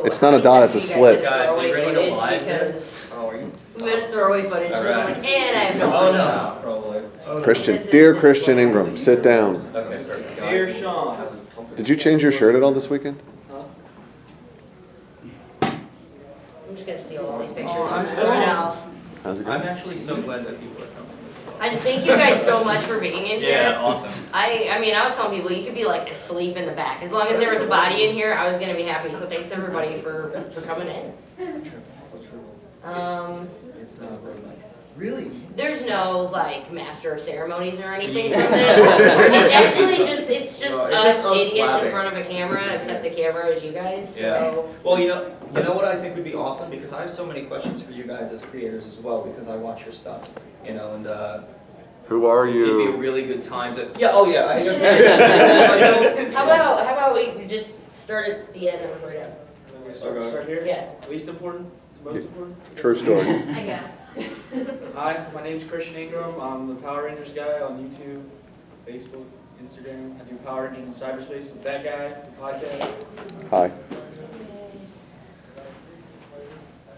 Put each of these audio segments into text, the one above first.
It's not a dot, it's a slit. Guys, are you ready to live because Oh, are you? we had throwaway footage, and I'm like, and I have no Oh, voice. no. Probably. Christian, dear Christian Ingram, sit down. Okay, perfect. Dear Sean. Did you change your shirt at all this weekend? I'm just gonna steal all these pictures Oh, I'm from sorry. everyone else. How's it I'm going? actually so glad that people are coming. And thank you guys so much for being in here. Yeah, awesome. I mean, I was telling people you could be like asleep in the back. As long as there was a body in here, I was gonna be happy. So thanks everybody for coming in. It's Really? There's no like master of ceremonies or anything from this. It's actually just No, it's just us us idiots in blabbing. front of a camera, except the camera is you guys. Yeah. So Well, you know what I think would be awesome, because I have so many questions for you guys as creators as well, because I watch your stuff, and Who are it'd be a you? really good time to. Yeah. Oh yeah. how about we just start at the end and work right up? Okay. Start here? Yeah, Least important to most important? True story. I guess. Hi, my name's Christian Ingram. I'm the Power Rangers guy on YouTube, Facebook, Instagram. I do Power Rangers in cyberspace with that guy, the podcast. Hi.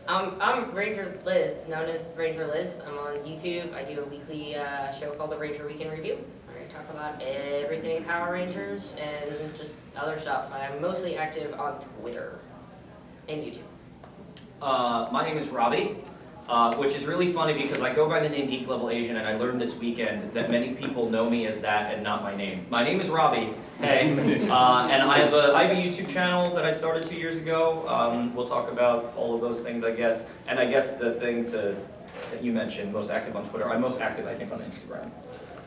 I'm Ranger Liz, known as Ranger Liz. I'm on YouTube. I do a weekly show called the Ranger Weekend Review. I talk about everything Power Rangers and just other stuff. I'm mostly active on Twitter and YouTube. My name is Robbie, which is really funny because I go by the name Geek Level Asian, and I learned this weekend that many people know me as that and not my name. My name is Robbie. Hey, and I have a YouTube channel that I started 2 years ago. We'll talk about all of those things, I guess. And I guess the thing that you mentioned, most active on Twitter. I'm most active, I think, on Instagram.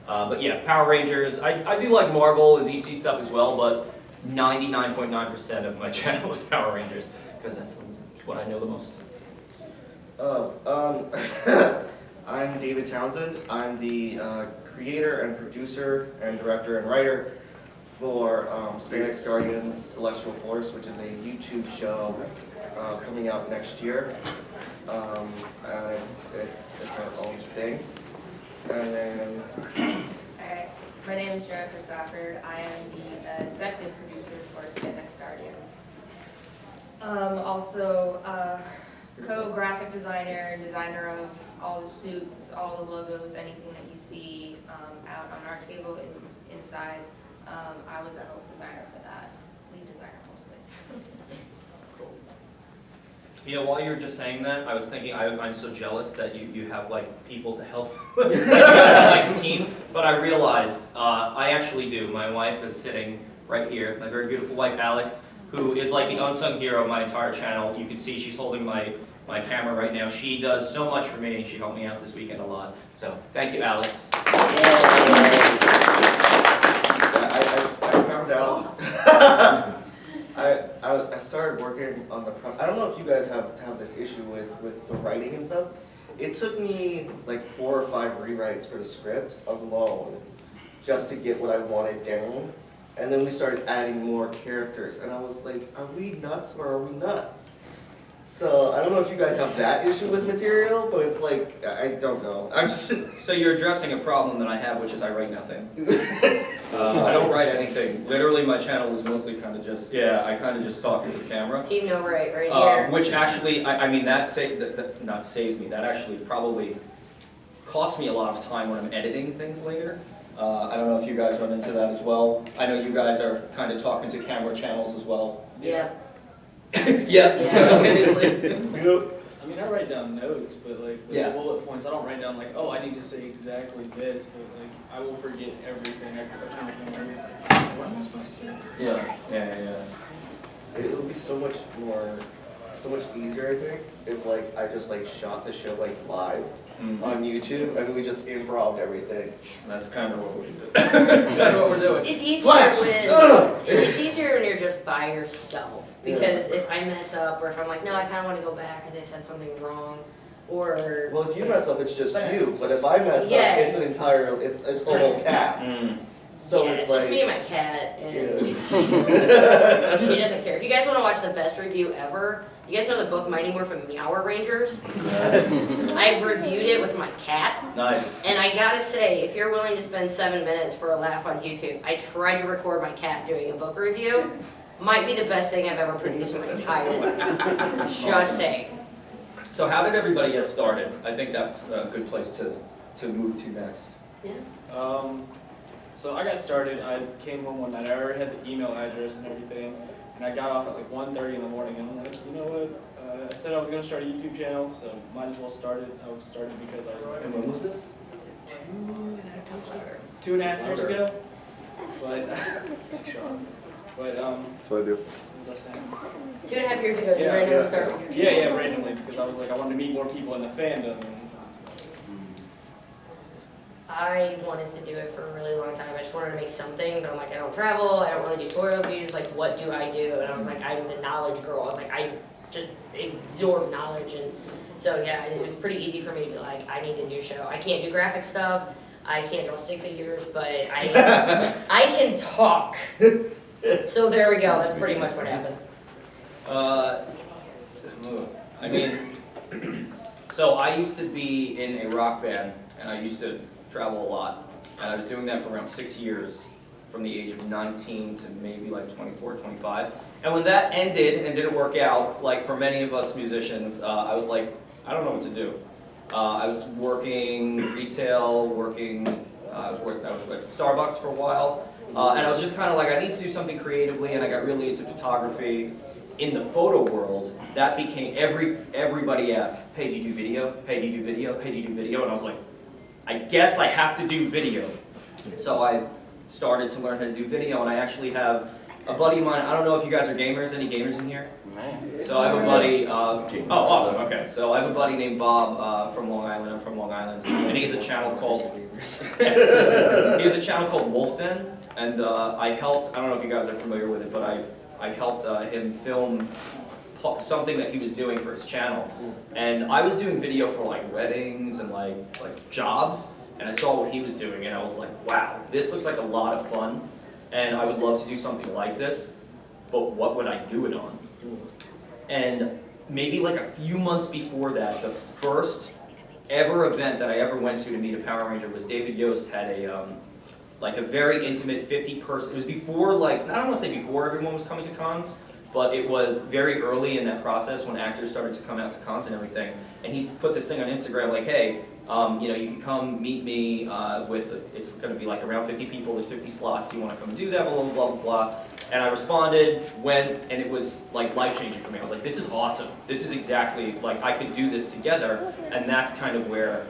But yeah, Power Rangers. I do like Marvel and DC stuff as well, but 99.9% of my channel is Power Rangers because that's what I know the most. I'm David Townsend. I'm the creator and producer and director and writer for Spandex Guardians Celestial Force, which is a YouTube show coming out next year. And it's our own thing. And then Alright, my name is Jennifer Stockard. I am the executive producer for Spandex Guardians. Also, co-graphic designer, designer of all the suits, all the logos, anything that you see out on our table inside. I was a help designer for that, lead designer mostly. You know, while you were just saying that, I was thinking I'm so jealous that you have like people to help, like, you guys have like a team. But I realized I actually do. My wife is sitting right here. My very beautiful wife Alex, who is like the unsung hero of my entire channel. You can see she's holding my camera right now. She does so much for me. She helped me out this weekend a lot. So thank you, Alex. I found out. I started working on the I don't know if you guys have this issue with the writing and stuff. It took me like 4 or 5 rewrites for the script alone just to get what I wanted down. And then we started adding more characters, and I was like, are we nuts or are we nuts? So I don't know if you guys have that issue with material, but it's like, I don't know. I'm just... So you're addressing a problem that I have, which is I write nothing. I don't write anything. Literally, my channel is mostly kind of just, I kind of just talk into the camera. Team No right here. Which actually, I mean, that not saves me. That actually probably costs me a lot of time when I'm editing things later. I don't know if you guys run into that as well. I know you guys are kind of talking to camera channels as well. Yeah. Yeah, simultaneously. I mean, I write down notes, but like the Yeah. bullet points, I don't write down like, oh, I need to say exactly this, but like, I will forget everything. I can't remember what am I supposed to say. Yeah. It would be so much easier, I think, if like I just like shot the show like live on YouTube and we just improv everything. That's kind of what we do. That's kind of what we're doing. It's easier Flash! it's easier when you're just by yourself. Because if I mess up, or if I'm like, no, I kind of want to go back because I said something wrong, or Well, if you mess up, it's just you. But if I mess Yeah. up, it's an entire, it's the whole cast. So yeah, it's it's like, just me and my cat, and yeah. she doesn't care. If you guys want to watch the best review ever, you guys know the book Mighty Morphin Meower Rangers? I've reviewed it with my cat. Nice. And I gotta say, if you're willing to spend 7 minutes for a laugh on YouTube, I tried to record my cat doing a book review. Might be the best thing I've ever produced in my entire life. Just saying. So how did everybody get started? I think that's a good place to move to next. Yeah. So I got started, I came home one night, I already had the email address and everything, and I got off at like 1:30 in the morning, and I'm like, you know what, I said I was going to start a YouTube channel, so might as well start it. I started because I was And when was this? 2.5 years ago, but, That's what I do. what was I saying? 2.5 years ago, you randomly started. Yeah, randomly, because I was like, I wanted to meet more people in the fandom. I wanted to do it for a really long time. I just wanted to make something, but I'm like, I don't travel, I don't really do tutorial videos, like what do I do? And I was like, I'm the knowledge girl. I was like, I just absorb knowledge. And so yeah, it was pretty easy for me to be like, I need a new show. I can't do graphic stuff, I can't draw stick figures, but I can talk. So there we go, that's pretty much what happened. I mean, so I used to be in a rock band, and I used to travel a lot. And I was doing that for around 6 years, from the age of 19 to maybe like 24, 25. And when that ended and didn't work out, like for many of us musicians, I was like, I don't know what to do. I was working retail, I was working at Starbucks for a while, and I was just kind of like, I need to do something creatively, and I got really into photography. In the photo world, that became, everybody asked, hey, do you do video? Hey, do you do video? Hey, do you do video? And I was like, I guess I have to do video. So I started to learn how to do video, and I actually have a buddy of mine. I don't know if you guys are gamers. Any gamers in here? So I have a buddy. Oh, awesome. Okay. So I have a buddy named Bob from Long Island. I'm from Long Island, and he has a channel called Wolf Den, and I helped. I don't know if you guys are familiar with it, but I helped him film something that he was doing for his channel. And I was doing video for like weddings and like jobs, and I saw what he was doing, and I was like, wow, this looks like a lot of fun, and I would love to do something like this, but what would I do it on? And maybe like a few months before that, the first ever event that I ever went to meet a Power Ranger was David Yost had a like a very intimate 50-person, it was before, like, I don't want to say before everyone was coming to cons, but it was very early in that process when actors started to come out to cons and everything. And he put this thing on Instagram like, hey, you know, you can come meet me it's going to be like around 50 people, there's 50 slots, do you want to come do that, blah, blah, blah, blah, blah. And I responded, went, and it was like life-changing for me. I was like, this is awesome. This is exactly, like, I could do this together, and that's kind of where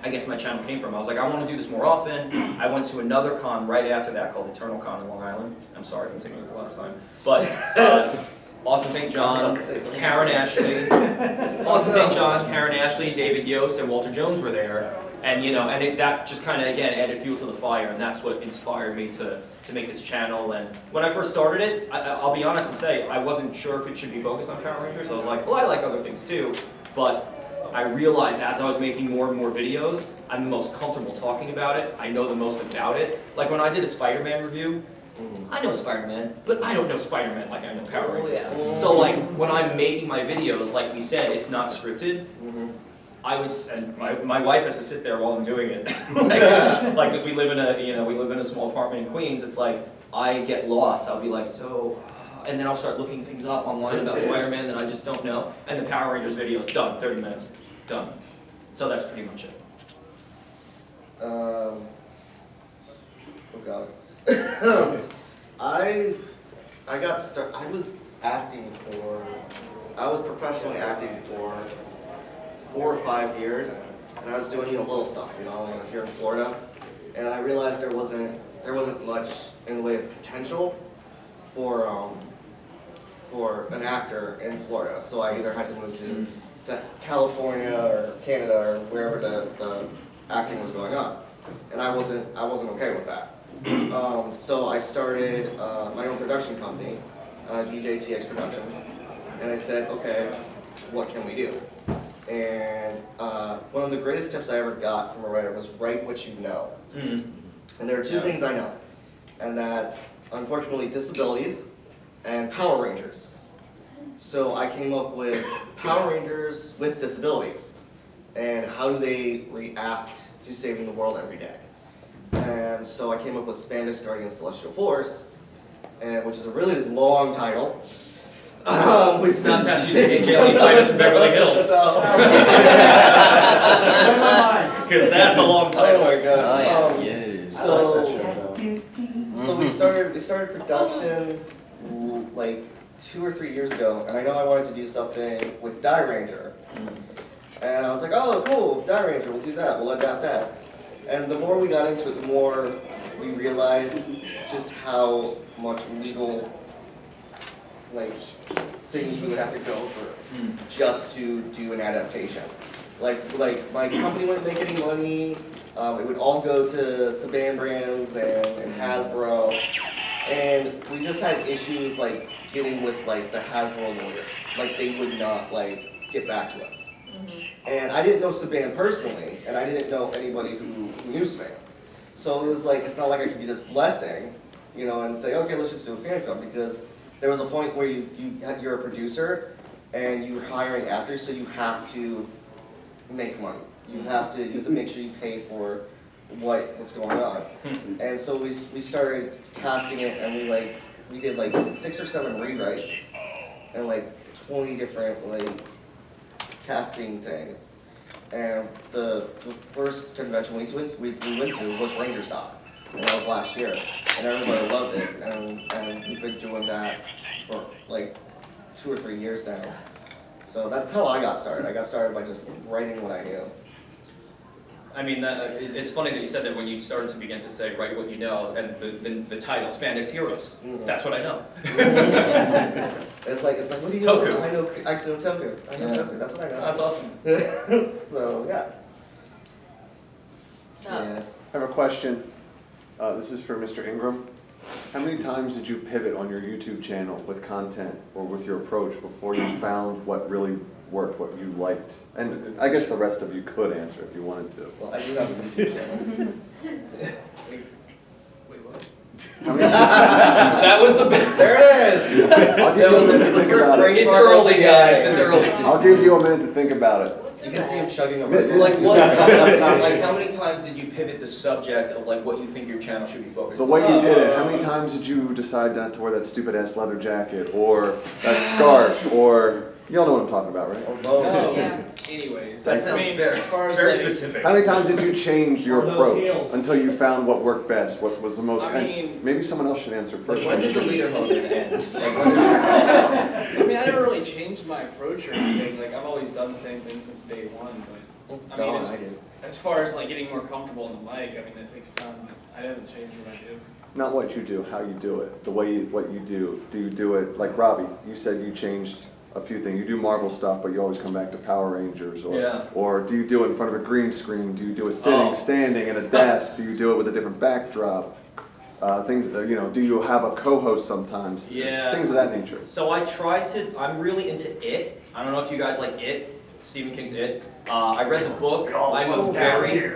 I guess my channel came from. I was like, I want to do this more often. I went to another con right after that called Eternal Con in Long Island. I'm sorry if I'm taking up a lot of time. But Austin St. John, Karen Ashley, Austin St. John, Karen Ashley, David Yost, and Walter Jones were there. And you know, and that just kind of, again, added fuel to the fire, and that's what inspired me to make this channel. And when I first started it, I'll be honest and say, I wasn't sure if it should be focused on Power Rangers. I was like, well, I like other things too, but I realized as I was making more and more videos, I'm the most comfortable talking about it. I know the most about it. Like when I did a Spider-Man review, I know Spider-Man, but I don't know Spider-Man like I know Power Rangers. So like when I'm making my videos, like we said, it's not scripted. I would, and my wife has to sit there while I'm doing it. like, because we live in a small apartment in Queens. It's like I get lost. I'll be like, so. And then I'll start looking things up online about Spider-Man that I just don't know. And the Power Rangers video is done, 30 minutes, done. So that's pretty much it. Oh God. I got started. I was professionally acting for 4 or 5 years, and I was doing little stuff, here in Florida. And I realized there wasn't much in the way of potential for an actor in Florida. So I either had to move to California or Canada or wherever the acting was going on, and I wasn't okay with that. So I started my own production company, DJTX Productions, and I said, okay, what can we do? And one of the greatest tips I ever got from a writer was write what you know. And there are two things I know, and that's unfortunately disabilities and Power Rangers. So I came up with Power Rangers with disabilities, and how do they react to saving the world every day. And so I came up with Spandex Guardians Celestial Force, and which is a really long title. It's not that Jaley Pirates of Beverly Hills. Because that's a long Oh title. my gosh. Oh, yeah. So we started production like 2 or 3 years ago, and I know I wanted to do something with Die Ranger. And I was like, oh cool, Die Ranger, we'll do that, we'll adapt that. And the more we got into it, the more we realized just how much legal like things we would have to go through just to do an adaptation. Like my company wouldn't make any money. It would all go to Saban Brands and Hasbro, and we just had issues like getting with like the Hasbro lawyers. Like they would not like get back to us. And I didn't know Saban personally, and I didn't know anybody who knew Saban. So it was like, it's not like I could do this blessing, you know, and say, okay, let's just do a fan film, because there was a point where you're a producer and you're hiring actors, so you have to make money. You have to make sure you pay for what's going on. And so we started casting it, and we did like 6 or 7 rewrites and like 20 different like casting things. And the first convention we went to was Rangerstop, and that was last year, and everybody loved it, and we've been doing that for like 2 or 3 years now. So that's how I got started. I got started by just writing what I knew. I mean, it's funny that you said that when you started to begin to say, write what you know, and the title, Spandex Heroes, that's what I know. It's like, what do you Toku. know? I know Toku. I know Toku, that's what I know. That's awesome. So, yeah. So, Yes. I have a question. This is for Mr. Ingram. How many times did you pivot on your YouTube channel with content or with your approach before you found what really worked, what you liked? And I guess the rest of you could answer if you wanted to. Well, I do have a YouTube channel. Wait, what? How many- That was the There it is! I'll give you a minute to think about it. It's early, guys, it's early. I'll give you a minute to think about it. You can see him chugging a Like what, like how many times did you pivot the subject of like what you think your channel should be focused The on? way you did it, how many times did you decide not to wear that stupid ass leather jacket or that scarf or, you all know what I'm talking about, right? Oh, Yeah. Anyways, That I sounds mean, very, as far as very like, specific. How many times did you change your Or those approach heels. until you found what worked best, what was the most, I mean- and maybe someone else should answer first. When did the lederhosen end? I mean, I never really changed my approach or anything. Like, I've always done the same thing since day one. But I mean, I did. as far as like getting more comfortable on the mic, I mean, that takes time. I haven't changed what I do. Not what you do, how you do it, the way what you do. Do you do it, like Robbie, you said you changed a few things. You do Marvel stuff, but you always come back to Power Rangers. Or, Yeah. or do you do it in front of a green screen? Do you do it sitting, Oh. standing at a desk? Do you do it with a different backdrop? Things, you know, do you have a co-host sometimes? Yeah. Things of that nature. So I tried to, I'm really into It. I don't know if you guys like It, Stephen King's It. I read the book. I'm a very,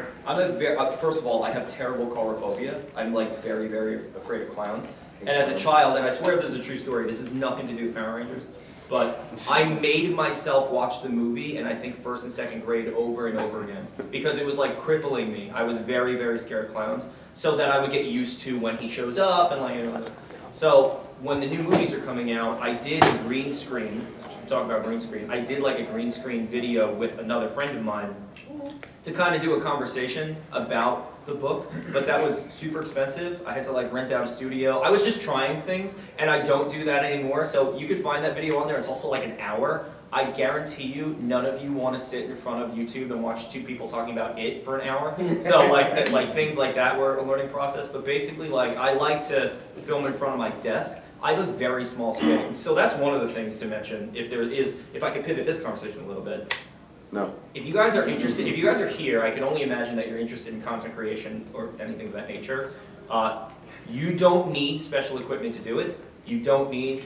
first of all, I have terrible coulrophobia. I'm like very, very afraid of clowns. And as a child, and I swear this is a true story, this has nothing to do with Power Rangers, but I made myself watch the movie in I think 1st and 2nd grade over and over again because it was like crippling me. I was very, very scared of clowns, so that I would get used to when he shows up and like, you know. So when the new movies are coming out, I did a green screen, talking about green screen, I did like a green screen video with another friend of mine to kind of do a conversation about the book, but that was super expensive. I had to like rent out a studio. I was just trying things, and I don't do that anymore. So you could find that video on there. It's also like an hour. I guarantee you, none of you want to sit in front of YouTube and watch 2 people talking about It for an hour. So like things like that were a learning process. But basically, like I like to film in front of my desk. I have a very small screen, so that's one of the things to mention. If I could pivot this conversation a little bit. No. If you guys are interested, if you guys are here, I can only imagine that you're interested in content creation or anything of that nature. You don't need special equipment to do it. You don't need,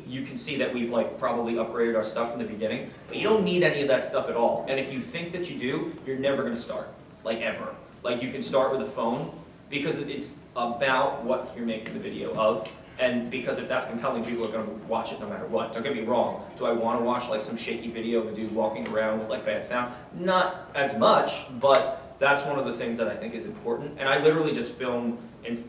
you can see that we've like probably upgraded our stuff from the beginning, but you don't need any of that stuff at all. And if you think that you do, you're never gonna start, like ever. Like you can start with a phone because it's about what you're making the video of. And because if that's compelling, people are going to watch it no matter what. Don't get me wrong. Do I want to watch like some shaky video of a dude walking around with like bad sound? Not as much, but that's one of the things that I think is important. And I literally just film in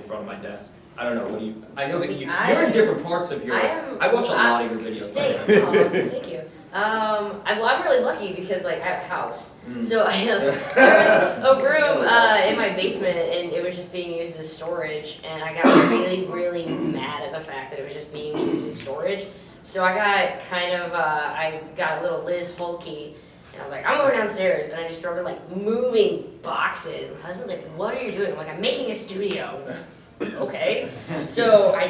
front of my desk. I don't know, what do you, I know that See, you're in different parts of your, I watch a lot of your videos. Thank you. I'm really lucky because like I have a house, so I have a room in my basement, and it was just being used as storage, and I got really mad at the fact that it was just being used as storage. So I got I got a little Liz Hulky, and I was like, I'm going downstairs, and I just started like moving boxes. And my husband's like, what are you doing? I'm like, I'm making a studio. Okay. So I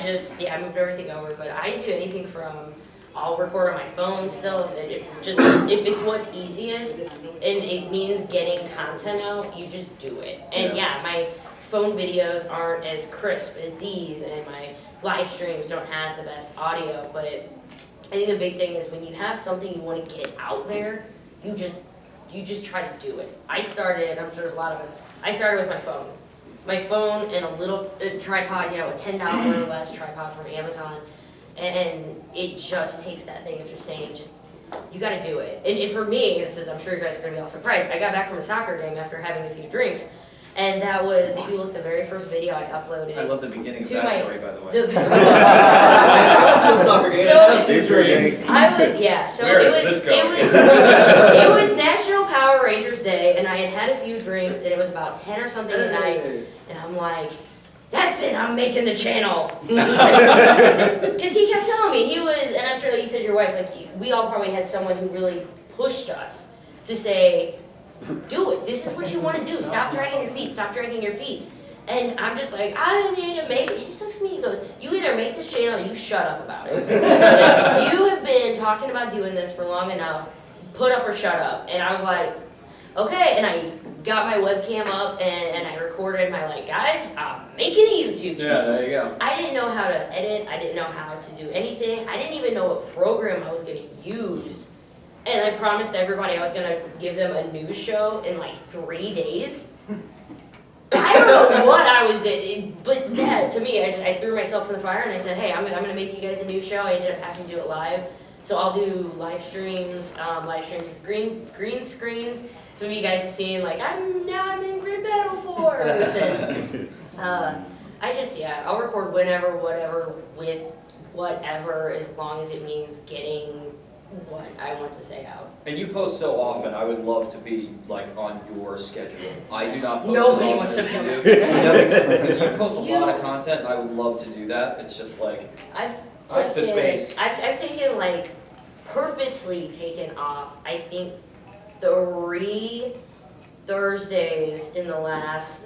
moved everything over, but I do anything from, I'll record on my phone still, if it's what's easiest, and it means getting content out, you just do it. And yeah, my phone videos aren't as crisp as these, and my live streams don't have the best audio, but I think the big thing is when you have something you want to get out there, you just try to do it. I'm sure there's a lot of us, I started with my phone. My phone and a little tripod, a $10 or less tripod from Amazon, and it just takes that thing of just saying, you gotta do it. And for me, I'm sure you guys are gonna be all surprised, I got back from a soccer game after having a few drinks, and that was, if you look at the very first video I uploaded. I love the beginning of to that story, by the way. I went to a soccer game, I had a few drinks. So Where it is was, this going? it was National Power Rangers Day, and I had a few drinks, and it was about 10 or something at night, and I'm like, that's it, I'm making the channel. Because he kept telling me, and I'm sure like you said your wife, like we all probably had someone who really pushed us to say, do it, this is what you want to do, stop dragging your feet. And I'm just like, I need to make it. He just looks at me, he goes, you either make this channel or you shut up about it. Like, you have been talking about doing this for long enough, put up or shut up. And I was like, okay, and I got my webcam up and I recorded my guys, I'm making a YouTube channel. Yeah, there you go. I didn't know how to edit, I didn't know how to do anything, I didn't even know what program I was gonna use. And I promised everybody I was gonna give them a news show in 3 days. I don't know what I was doing, but that, to me, I threw myself in the fire and I said, hey, I'm gonna make you guys a news show. I ended up having to do it live. So I'll do live streams with green screens. Some of you guys have seen, I'm in Grid Battle Force. And I'll record whenever, whatever, with whatever, as long as it means getting what I want to say out. And you post so often, I would love to be on your schedule. I do not post Nobody as wants to often be on as my you. schedule. Because you post a lot of content, and I would love to do that. It's just the space. I've taken purposely taken off, I think 3 Thursdays in the last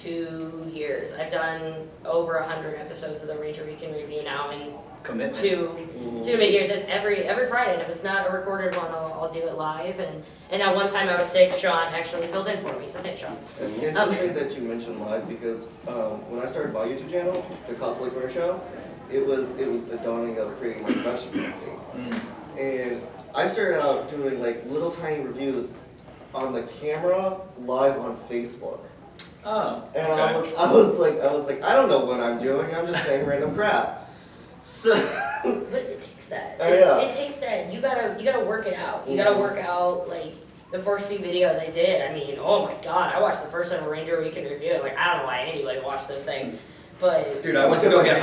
2 years. I've done over 100 episodes of the Ranger Week in Review now in Commitment. 2 years. It's every Friday, and if it's not a recorded one, I'll do it live. And that one time I was sick, Sean actually filled in for me, so thanks, Sean. It's interesting that you mentioned live because when I started my YouTube channel, the Cosplay Critter Show, it was the dawning of creating my production company. And I started out doing little tiny reviews on the camera live on Facebook. Oh. And okay. I was like, I don't know what I'm doing. I'm just saying random crap. So. But it takes that. Yeah. It takes that. You gotta work it out. You gotta work out the first few videos I did. I mean, oh my god, I watched the first time a Ranger Week in Review. I don't know why anybody watched this thing, but. Dude, I went to go get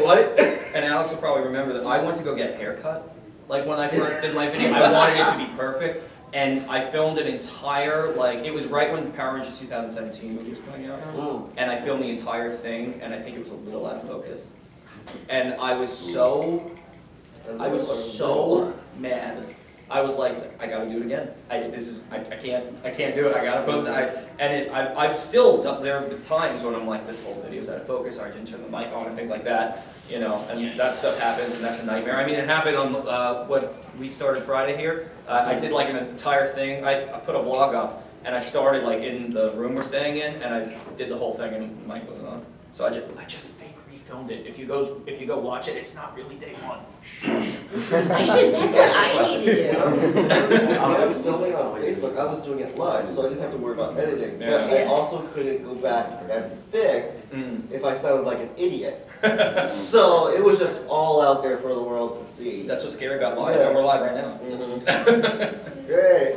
what? And Alex will probably remember that I went to go get a haircut. When I first did my video, I wanted it to be perfect. And I filmed an entire, it was right when Power Rangers 2017 movie was coming out. And I filmed the entire thing, and I think it was a little out of focus. And I was so mad. I was like, I gotta do it again. I can't do it. I gotta post it. I've still there have been times when I'm like, this whole video's out of focus, or I didn't turn the mic on and things like that. And that stuff happens, and that's a nightmare. I mean, it happened on what we started Friday here. I did an entire thing. I put a vlog up, and I started in the room we're staying in, and I did the whole thing, and the mic wasn't on. So I just fake refilmed it. If you go watch it, it's not really day one. That's what I need to do. When I was filming on Facebook, I was doing it live, so I didn't have to worry about editing. Yeah. But I also couldn't go back and fix if I sounded like an idiot. So it was just all out there for the world to see. That's what's scary about live, Yeah. and we're live right now. Great.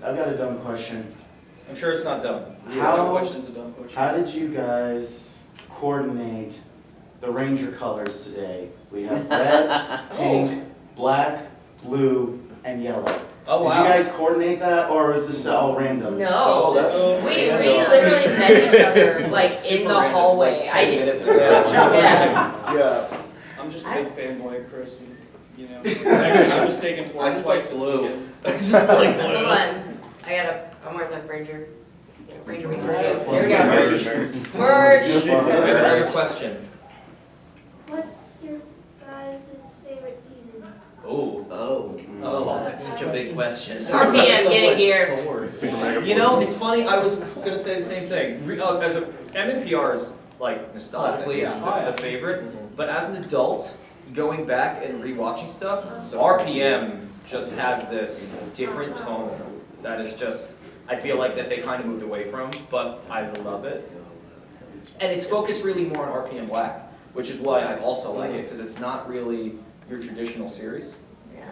I've got a dumb question. I'm sure it's not dumb. No question's a dumb question. How did you guys coordinate the Ranger colors today? We have red, pink, black, blue, and yellow. Oh, Did wow. you guys coordinate that, or was this all random? No, that's- we yeah. literally met each other like in Super the random, hallway. Like I 10 didn't. minutes ago. Yeah. Yeah. I'm just a big fanboy of Chris, and, you know, actually I'm mistaken for I him just twice like this blue. weekend. It's just like Hold blue. on. I'm wearing the Ranger week review. Well, Here we go. merch. Merch. We have another question. What's your guys' favorite season? Oh. Oh. Oh, that's such a big question. RPM, getting gear. Super mega You know, it's funny, I was gonna say the same thing. As a MNPR is like nostalgically Classic, yeah. the favorite, but as an adult, going back and rewatching stuff, RPM just has this different tone that is just, I feel like that they kind of moved away from, but I love it. And it's focused really more on RPM Black, which is why I also like it, because it's not really your traditional series. Yeah.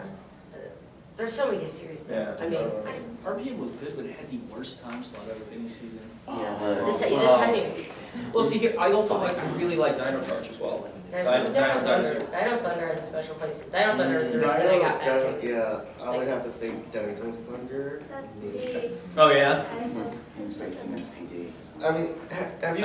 There's so many good series there. Yeah. I mean, RPM was good, but it had the worst time slot of any season. the timing. Well, see, here, I really like Dino Charge as well. Dino Thunder is a special place. Dino Thunder is the reason I got back in. Yeah, I would have to say Dino Thunder. That's big. Oh, yeah? Space and SPDs. I mean, have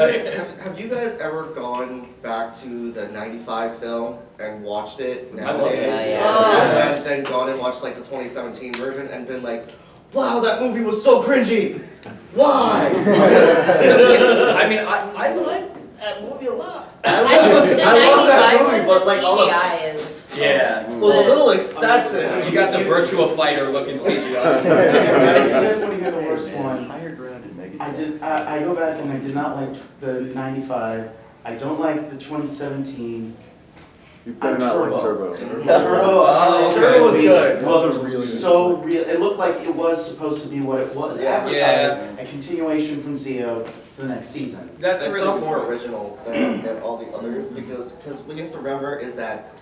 you guys ever gone back to the '95 film and watched it I love it. nowadays? Yeah. And then gone and watched like the 2017 version and been like, wow, that movie was so cringy. Why? I mean, I like that movie a lot. I I love that movie, but the like all the CGI is. Yeah. was a little excessive. You got the Virtua Fighter looking CGI. If you guys want to hear the worst one, Higher ground and mega. I go back and I did not like the 95. I don't like the 2017. You better not like Turbo. Oh, okay. Turbo was good. Well, Those are really so real. It looked like it was supposed to be what it was Yeah. advertised, a continuation from Zeo to the next season. That's a It really felt good more point. original than all the others because what you have to remember is that,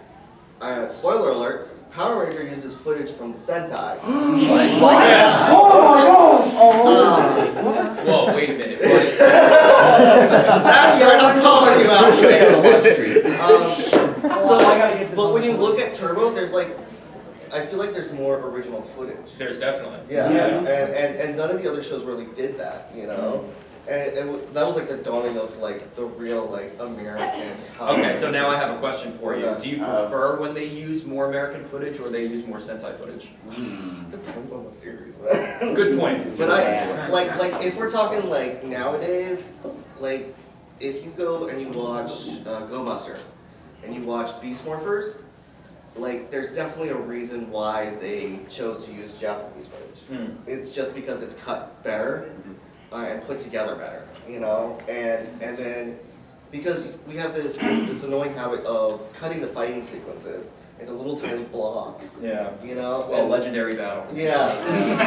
spoiler alert, Power Ranger uses footage from the Sentai. Whoa, wait a minute. What is That's right, I'm calling you out. Street. But when you look at Turbo, there's like, I feel like there's more original footage. There's definitely. Yeah, Yeah. and none of the other shows really did that, you know? And that was like the dawning of like the real like American. Okay, so now I have a question for you. Okay. Do you prefer when they use more American footage or they use more Sentai footage? Depends on the series, man. Good point. But I like if we're talking like nowadays, like if you go and you watch Go Buster and you watch Beast Morphers, like there's definitely a reason why they chose to use Japanese footage. It's just because it's cut better and put together better, you know, and then because we have this annoying habit of cutting the fighting sequences into little tiny blocks, Yeah. you know. Well, and- legendary battle. yeah.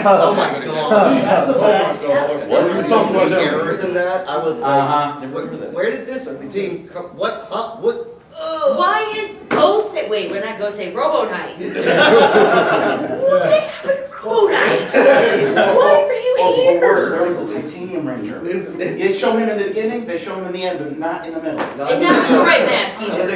Oh my gosh. Oh my gosh. What? There's so many errors in that. I was like, Uh-huh. where did this team come? What? Huh? What? Ugh. Why is Ghost Say, wait, we're not Ghost Say, Robo Knight. What happened to Robo Knight? Why were you Or here? worse, there was the Titanium Ranger. It's- They show him in the beginning, they show him in the end, but not in the middle. And not the right mask And then either.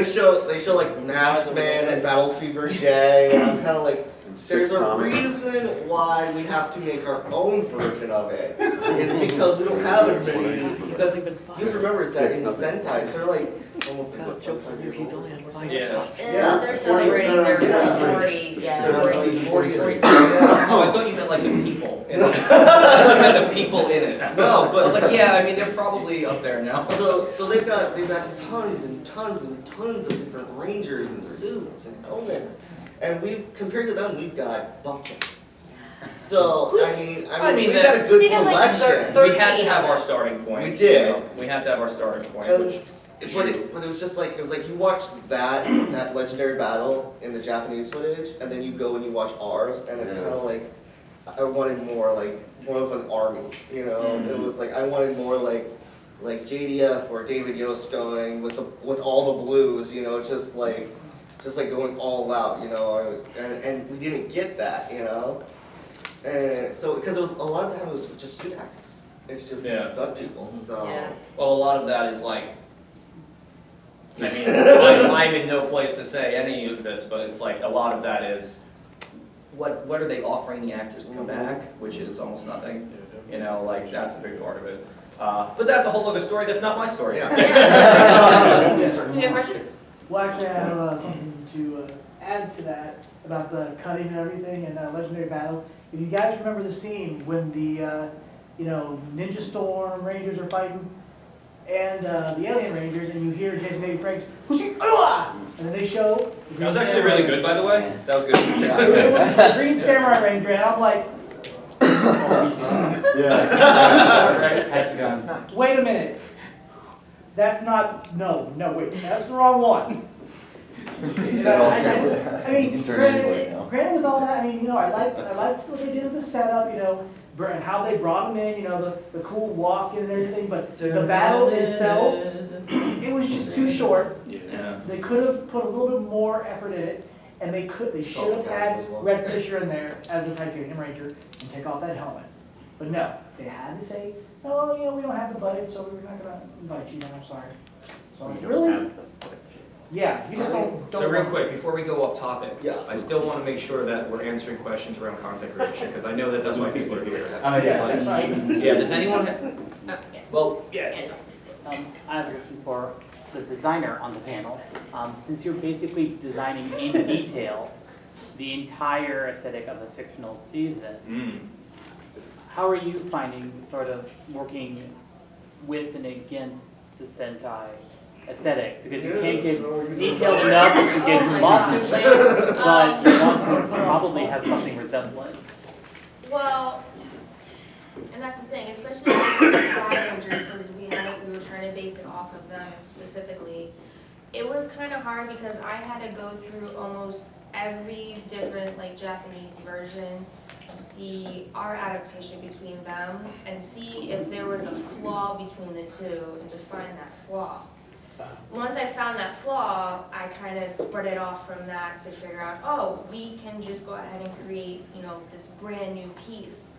they show like Masked Man and Battle Fever J, and I'm kind of like, there's a reason why we have to make our own version of it. Is because we don't have as many. Because you have to remember is that in Sentai, they're like almost like what, 75 years old? Yeah. Yeah. They're celebrating their Yeah. 40, yeah, They're 40. season 40. 43. Oh, I thought you meant like the people in it. I thought you meant the people in it. No, but I was like, yeah, I mean, they're probably up there now. So they've got tons and tons and tons of different rangers and suits and helmets, and compared to them we've got buckets. So I mean we've got a good They got, like, selection. We had to have our starting point. We did. you know. We had to have our starting point, And- which But it was just like, it was like you watch that legendary battle in the Japanese footage, and then you go and you watch ours, and it's kind of like, I wanted more of an army, you know? It was like, I wanted more like JDF or David Yost going with all the blues, you know, just like going all out, you know? And we didn't get that, you know? And so, because it was, a lot of the time it was just suit actors. It's just Yeah. stuck people, so. Yeah. Well, a lot of that is like, I mean, I'm in no place to say any of this, but it's like, a lot of that is, what are they offering the actors to come back, which is almost nothing, you know, like, that's a big part of it. But that's a whole other story, that's not my story. Yeah. Do you have a question? Well, actually, I have something to add to that about the cutting and everything and Legendary Battle. If you guys remember the scene when the, Ninja Storm Rangers are fighting and the Alien Rangers, and you hear Jason A. Frank's, and then they show. That was actually really good, by the way, that was good. The Green Samurai Ranger, and I'm like, Yeah. Hexagon. wait a minute. That's not, no, wait, that's the wrong one. I mean, granted with all that, I mean, I liked what they did with the setup, how they brought them in, the cool walk and everything, but the battle itself, it was just too short. Yeah. They could have put a little bit more effort in it, and they should have had Red Fisher in there as the Titanium Ranger and take off that helmet. But no, they had to say, no, we don't have the budget, so we're not gonna invite you, man, I'm sorry. So really, yeah, you just don't. So real quick, before we go off topic, Yeah. I still want to make sure that we're answering questions around content creation, because I know that that's why people are here. Yeah, sorry. Yeah, does anyone, Yeah. well, yeah, Yeah. I have a question for the designer on the panel. Since you're basically designing in detail the entire aesthetic of a fictional season, how are you finding sort of working with and against the Sentai aesthetic? Because you can't get detailed enough to get Oh my lost in gosh. things, but you want to probably have something resemblant. Well, and that's the thing, especially with Ranger, because we were trying to base it off of them specifically. It was kind of hard because I had to go through almost every different Japanese version to see our adaptation between them and see if there was a flaw between the two and to find that flaw. Once I found that flaw, I kind of spread it off from that to figure out, oh, we can just go ahead and create, this brand new piece.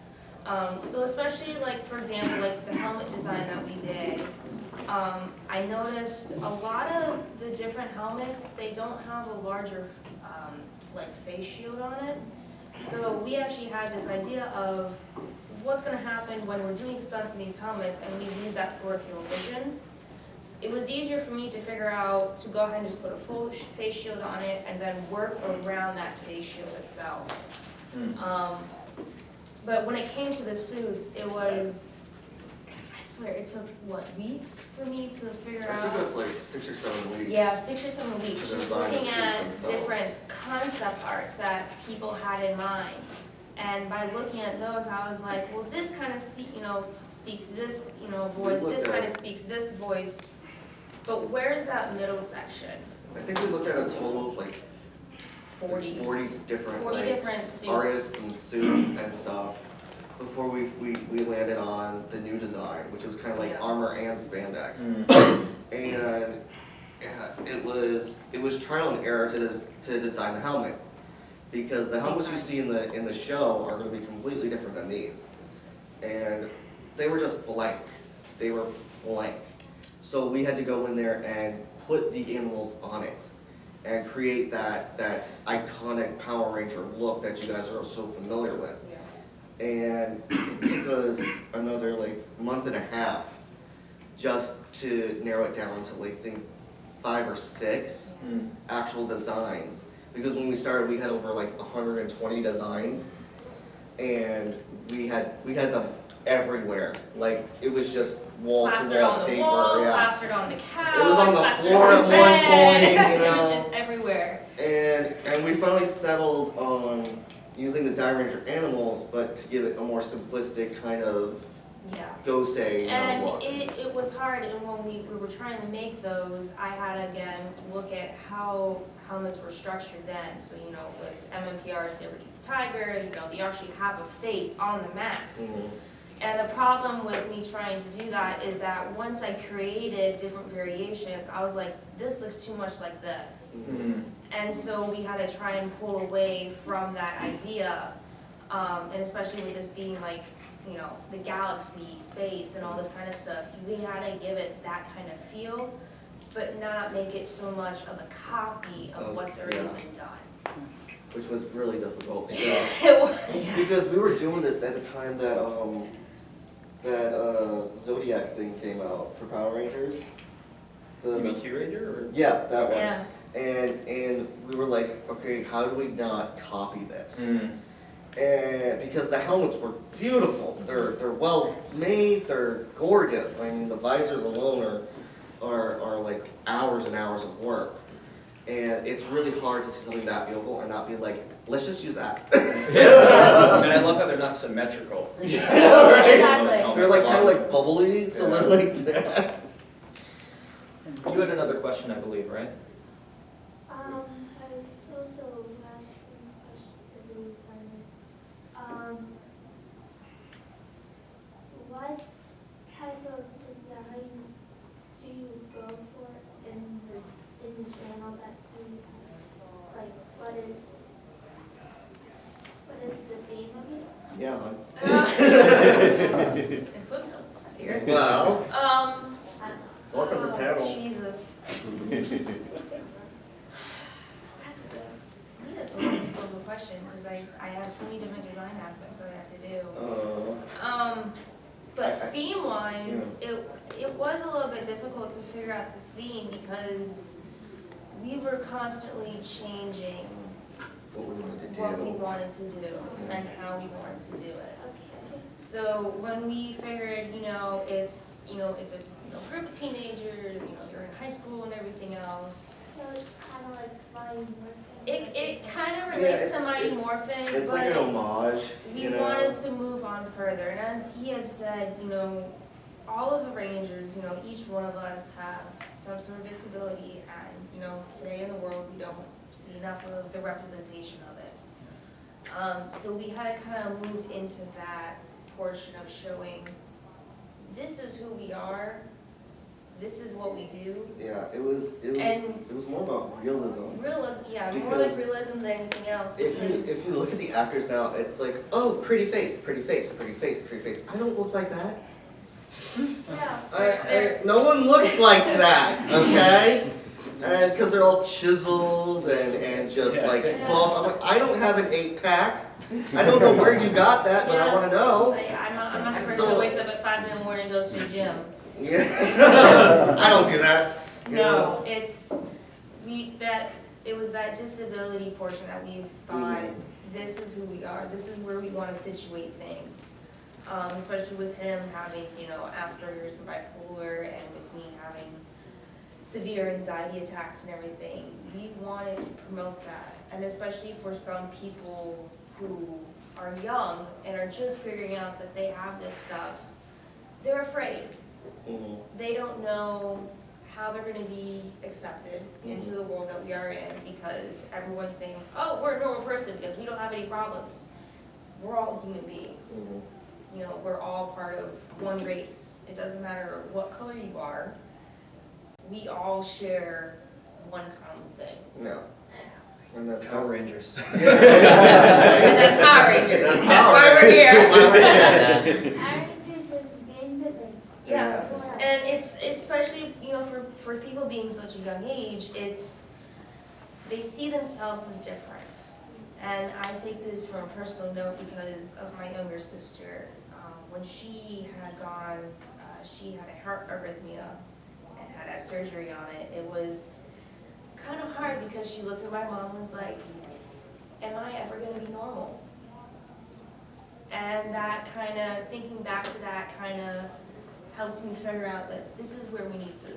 So especially for example, the helmet design that we did, I noticed a lot of the different helmets, they don't have a larger face shield on it. So we actually had this idea of what's going to happen when we're doing stunts in these helmets and we lose that peripheral vision. It was easier for me to figure out to go ahead and just put a full face shield on it and then work around that face shield itself. But when it came to the suits, it was, I swear, it took, weeks for me to figure It out? took us like 6 or 7 weeks. Yeah, 6 or 7 weeks, To just design the looking suits at themselves. different concept arts that people had in mind. And by looking at those, I was like, well, this kind of, speaks this, voice, this kind of speaks this voice. But where's that middle section? I think we looked at a total of 40. 40 different 40 different suits. artists and suits and stuff before we landed on the new design, which was kind of like Yeah. armor and spandex. And yeah, it was trial and error to design the helmets, because the helmets you see in the show are going to be completely different than these, and they were just blank. They were blank. So we had to go in there and put the animals on it and create that iconic Power Ranger look that you guys are so familiar with. And it took us another month and a half just to narrow it down to I think 5 or 6 actual designs. Because when we started, we had over 120 designs, and we had them everywhere. It was just wall to Plastered wall on the paper. wall, Yeah. plastered on the couch. It was on the plastered floor on at the one bed. point, It was just everywhere. And we finally settled on using the Die Ranger animals, but to give it a more simplistic kind of Yeah. Gosei And look. it was hard, and when we were trying to make those, I had to again look at how helmets were structured then. So, with MMPR, Saber-Tooth Tiger, they actually have a face on the mask. Mhm. And the problem with me trying to do that is that once I created different variations, I was like, this looks too much like this. And so we had to try and pull away from that idea, and especially with this being you know, the galaxy, space, and all this kind of stuff. We had to give it that kind of feel, but not make it so much of a copy of what's already been done. Which was really difficult. It was. Because we were doing this at the time that Zodiac thing came out for Power Rangers. You mean Q Ranger or? Yeah, that one. Yeah. And we were like, okay, how do we not copy this? Mm. And because the helmets were beautiful, they're well made, they're gorgeous. I mean, the visors alone are like hours and hours of work. And it's really hard to see something that beautiful and not be like, let's just use that. Yeah, and I love how they're not symmetrical. Yeah, right? Exactly. They're like kind of like bubbly, so they're like that. You had another question, I believe, right? I was also asking a question for the designer. What type of design do you go for in the channel that you have? Like, what is the theme of it? Yeah. And footnotes here. Wow. Um, Welcome to panel. Jesus. That's to me, that's a really difficult question, because I have so many different design aspects that I have to do. But I- theme-wise, it was a little bit difficult to figure out the theme, because we were constantly changing What we wanted to do. what we wanted to do and how we wanted to do it. Okay. So when we figured, it's a group of teenagers, you're in high school and everything else. So it's kind of like Mighty Morphin. It kind of relates to Mighty Morphin, It's like an but homage, we wanted to move on further. And as he had said, all of the Rangers, each one of us have some sort of disability, and today in the world we don't see enough of the representation of it. So we had to kind of move into that portion of showing this is who we are, this is what we do. Yeah, it was more about realism. Realism, yeah, more like Because realism than anything else. If you look at the actors now, it's like, oh, pretty face, pretty face, pretty face, pretty face. I don't look like that. Yeah. No one looks like that, okay? And because they're all chiseled and just like buff. I'm like, I don't have an 8-pack. I don't know where you got that, but I want to know. I'm not the person So- who wakes up at 5 in the morning and goes to the gym. Yeah. I don't do that. You know? No, it was that disability portion that we thought, this is who we are, this is where we want to situate things. Especially with him having, Asperger's and bipolar, and with me having severe anxiety attacks and everything. We wanted to promote that, and especially for some people who are young and are just figuring out that they have this stuff, they're afraid. They don't know how they're going to be accepted into the world that we are in, because everyone thinks, oh, we're a normal person because we don't have any problems. We're all human beings. We're all part of one race. It doesn't matter what color you are. We all share one common thing. No. And that's Power Rangers. And that's Power Rangers. That's why we're here. Characters and games of it. Yeah, Yes. and it's especially, for people being such a young age, they see themselves as different. And I take this from a personal note because of my younger sister. When she had gone, she had a heart arrhythmia and had to have surgery on it. It was kind of hard because she looked at my mom and was like, am I ever going to be normal? And that kind of, thinking back to that kind of helps me figure out that this is where we need to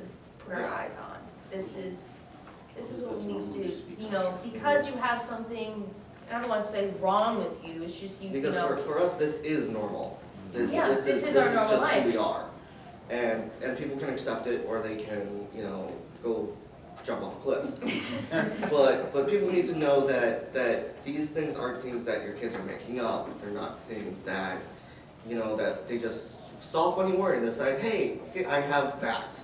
put our eyes on. This is what we need to do. Because you have something, I don't want to say wrong with you, it's just Because for us, this is normal. This our is normal just life. who we are. And people can accept it, or they can, go jump off a cliff. But people need to know that these things aren't things that your kids are making up. They're not things that, that they just saw a funny word and decide, hey, I have that.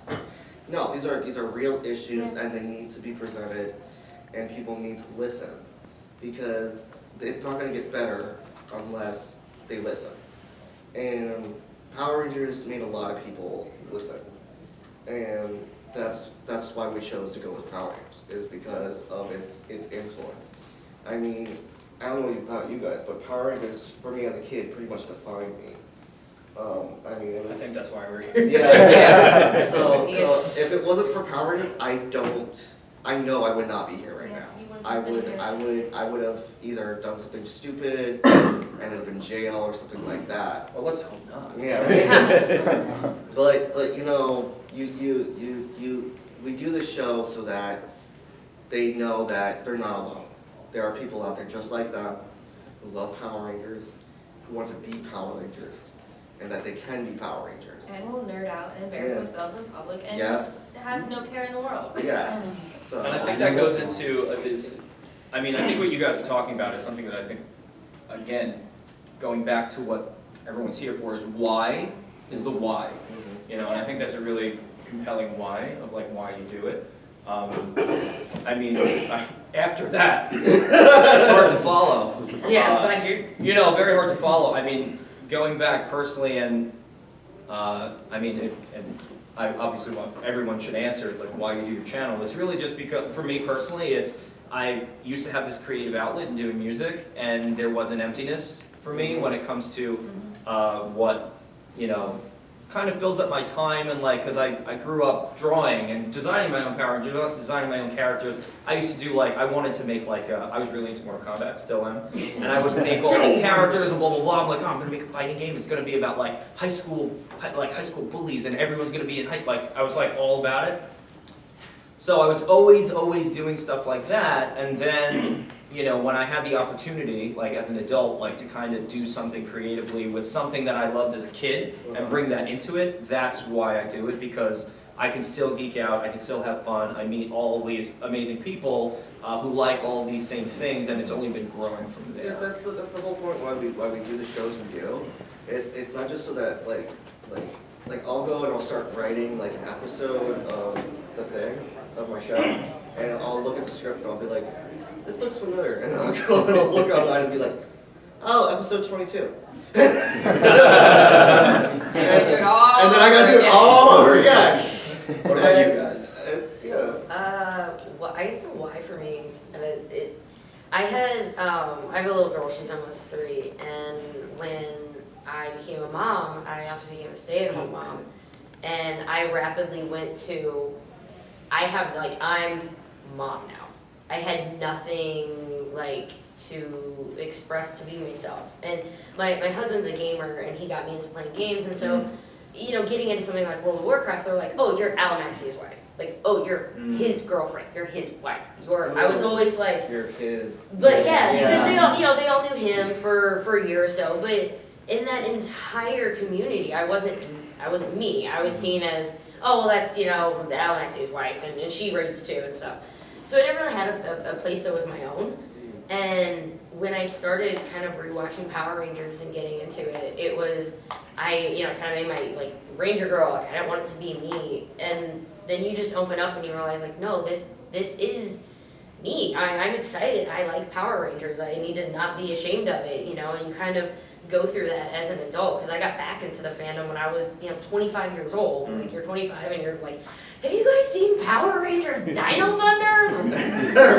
No, these are real issues, and they need to be presented, and people need to listen, because it's not going to get better unless they listen. And Power Rangers made a lot of people listen. And that's why we chose to go with Power Rangers, is because of its influence. I mean, I don't know about you guys, but Power Rangers, for me as a kid, pretty much defined me. I mean, it was... I think that's why we're here. Yeah. So if it wasn't for Power Rangers, I know I would not be here right Yeah, now. you wouldn't be I sitting here. would have either done something stupid, ended up in jail or something like that. Well, let's hope not. Yeah, right. But you know, we do this show so that they know that they're not alone. There are people out there just like them who love Power Rangers, who want to be Power Rangers, and that they can be Power Rangers. And will nerd out and embarrass Yeah. themselves in public and Yes. just have no care in the world. Yes. So. And I think that goes into I think what you guys are talking about is something that I think, again, going back to what everyone's here for, is why is the why. You know, and I think that's a really compelling why of like why you do it. After that, it's hard to follow. Yeah, glad you. You know, very hard to follow. I mean, going back personally, and I obviously want everyone should answer like why you do your channel. It's really just because, for me personally, I used to have this creative outlet in doing music, and there was an emptiness for me when it comes to what, you know, kind of fills up my time, and like, because I grew up drawing and designing my own Power Rangers, designing my own characters. I used to do like, I wanted to make like, I was really into Mortal Kombat, still am, and I would make all these characters and blah blah blah. I'm like, oh, I'm gonna make a fighting game. It's gonna be about like high school bullies, and everyone's gonna be in I was like all about it. So I was always doing stuff like that, and then, you know, when I had the opportunity, like as an adult, like to kind of do something creatively with something that I loved as a kid and bring that into it, that's why I do it, because I can still geek out, I can still have fun, I meet all of these amazing people who like all of these same things, and it's only been growing from there. Yeah, that's the whole point why we do the shows we do. It's not just so that like I'll go and I'll start writing like an episode of the thing of my show, and I'll look at the script and I'll be like, this looks familiar, and I'll go and I'll look online and be like, oh, episode 22. And I do it all then I gotta do it over all over again. What about you guys? It's Well, I guess the why for me, and I have a little girl, she's almost 3, and when I became a mom, I also became a stay-at-home mom, and I rapidly went to, I'm mom now. I had nothing like to express to be myself, and my husband's a gamer, and he got me into playing games, and so, you know, getting into something like World of Warcraft, they're like, oh, you're Alamaxi's wife. Like, oh, you're his girlfriend, you're his wife. I was always like, you're his. but yeah, because they all, you know, they all knew him for a year or so. But in that entire community, I wasn't me. I was seen as, oh, well, that's, you know, Alamaxi's wife, and she raids too and stuff. So I never really had a place that was my own. And when I started kind of rewatching Power Rangers and getting into it, it was, kind of made my, like, Ranger girl, like, I didn't want it to be me. And then you just open up and you realize, like, no, this is me. I'm excited. I like Power Rangers. I need to not be ashamed of it, you know, and you kind of go through that as an adult, because I got back into the fandom when I was, 25 years old. Like, you're 25 and you're like, have you guys seen Power Rangers Dino Thunder?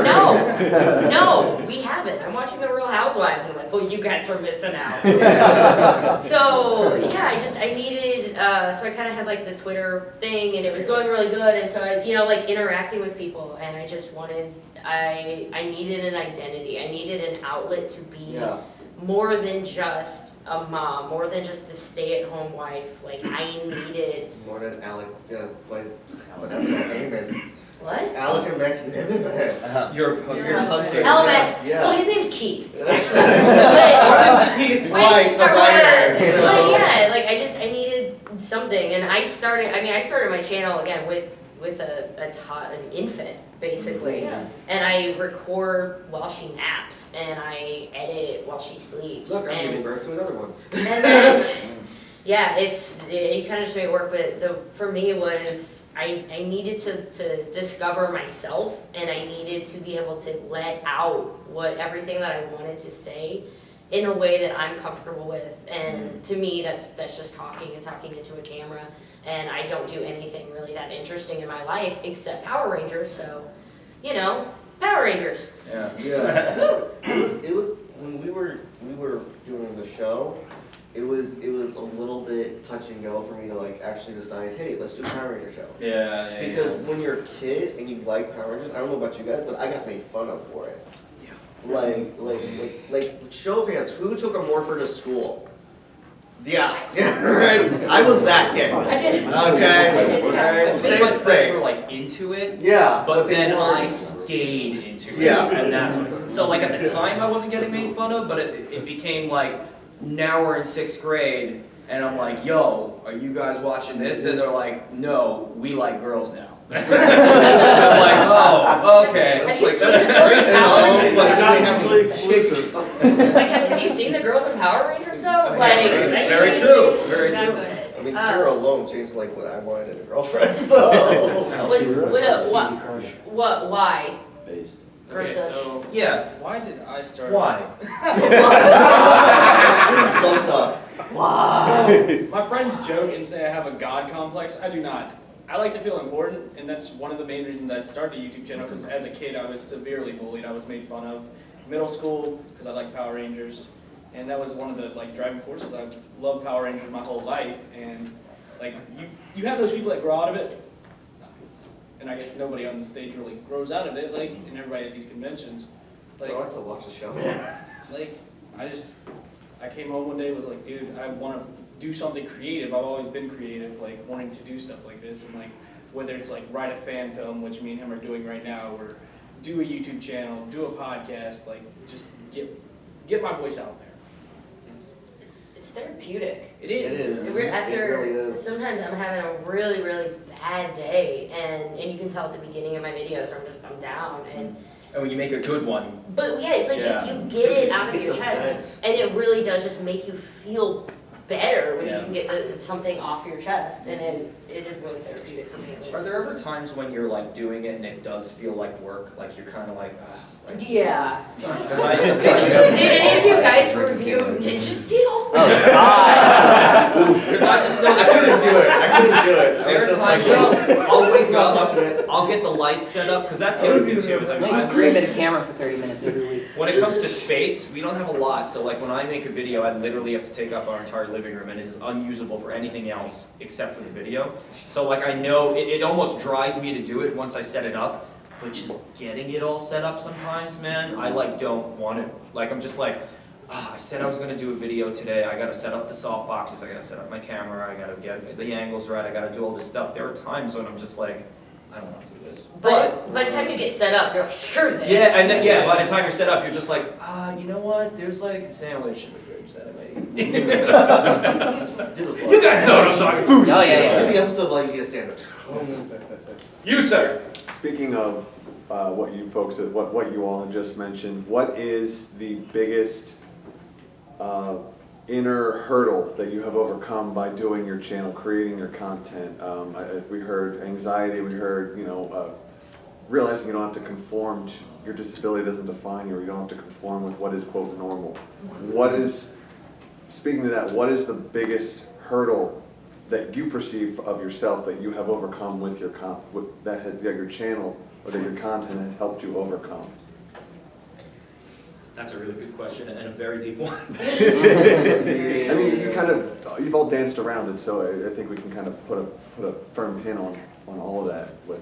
No, we haven't. I'm watching The Real Housewives, and I'm like, well, you guys are missing out. So, yeah, I needed, so I kind of had, like, the Twitter thing, and it was going really good, and so I, like, interacting with people, and I just wanted, I needed an identity. I needed an outlet to be more than just a mom, more than just the stay-at-home wife. Like, I needed... More than Alec, whatever that name is. What? Alec and Max. Your husband. Alec. Yeah. Well, his name's Keith, actually. Keith's But wife, the writer, you know? But yeah, like, I needed something, and I started my channel again with an infant, basically. Yeah. And I record while she naps, and I edit while she sleeps. Look, I'm and, giving birth to another one. and that's, yeah, it kind of just made it work, but for me it was, I needed to discover myself, and I needed to be able to let out everything that I wanted to say in a way that I'm comfortable with. And to me, that's just talking and talking into a camera. And I don't do anything really that interesting in my life except Power Rangers. So, you know, Power Rangers. Yeah. Yeah. It was when we were doing the show. It was a little bit touch and go for me to like actually decide, hey, let's do a Power Ranger show. Yeah. Because when you're a kid and you like Power Rangers, I don't know about you guys, but I got made fun of for it. Like show fans, who took a morpher to school? Yeah, right. I was that kid. I did. Okay. I Right. think my Safe friends were space. like into it, Yeah. but they then I weren't- stayed into it, Yeah. and that's what. So like at the time I wasn't getting made fun of, but it became like now we're in 6th grade, and I'm like, yo, are you guys watching this? And they're like, no, we like girls now. I'm like, oh, okay. Have That's you like seen that's the girls great in and Power all, Rangers? but They're they have these exclusive. Like, have you seen the girls in Power Rangers though? Yeah, Like, right. Very true, very true. Exactly. I mean, Kira alone changed like what I wanted in a girlfriend. So. Why? Based. Okay, Versus- so Yeah, why did I start? why? Shoot close up. So, my friends joke and say I have a god complex. I do not. I like to feel important, and that's one of the main reasons I started a YouTube channel, because as a kid I was severely bullied. I was made fun of. Middle school, because I like Power Rangers, and that was one of the like driving forces. I've loved Power Rangers my whole life, and like you have those people that grow out of it, and I guess nobody on the stage really grows out of it, like, and everybody at these conventions. Like, No, I still watch the show. like, I came home one day and was like, dude, I want to do something creative. I've always been creative, like wanting to do stuff like this, and like whether it's like write a fan film, which me and him are doing right now, or do a YouTube channel, do a podcast, like just get my voice out there. It's therapeutic. It is. It is. After, It really is. sometimes I'm having a really, really bad day, and you can tell at the beginning of my videos I'm down, and And when you make a good one, but yeah, it's like Yeah. you get it out of It's your a chest, vent. and it really does just make you feel better when Yeah. you can get something off your chest, and it is really therapeutic for me at least. are there ever times when you're like doing it and it does feel like work, like you're kind of like, like, Yeah. sorry, 'cause Did any of you guys review Ninja Steel? Because I just know I couldn't do it. I couldn't do it. I There was are just times like, where I'll wake not up, touching it. I'll get the lights set up, because that's the other thing too, is I mean, Nice 3-minute camera for 30 minutes every week. when it comes to space, we don't have a lot, so like when I make a video, I literally have to take up our entire living room, and it is unusable for anything else except for the video. So like I know, it almost drives me to do it once I set it up, but just getting it all set up sometimes, man, I like don't want to, like I'm just like, I said I was gonna do a video today, I gotta set up the soft boxes, I gotta set up my camera, I gotta get the angles right, I gotta do all this stuff. There are times when I'm just like, I don't want to do this. But by the time you get set up, you're like, screw this. Yeah, and then, yeah, by the time you're set up, you're just like, you know what? There's like a sandwich in the fridge that I made. Do the floor. You guys know what I'm talking about. Oh, yeah, Do the episode while you get a sandwich. You, sir. Speaking of what you folks, what you all have just mentioned, what is the biggest inner hurdle that you have overcome by doing your channel, creating your content? We heard anxiety, we heard, realizing you don't have to conform to, your disability doesn't define you, or you don't have to conform with what is quote normal. Speaking to that, what is the biggest hurdle that you perceive of yourself that you have overcome with your your channel, or that your content has helped you overcome? That's a really good question and a very deep one. I mean, you've all danced around it, so I think we can kind of put a firm pin on all of that. With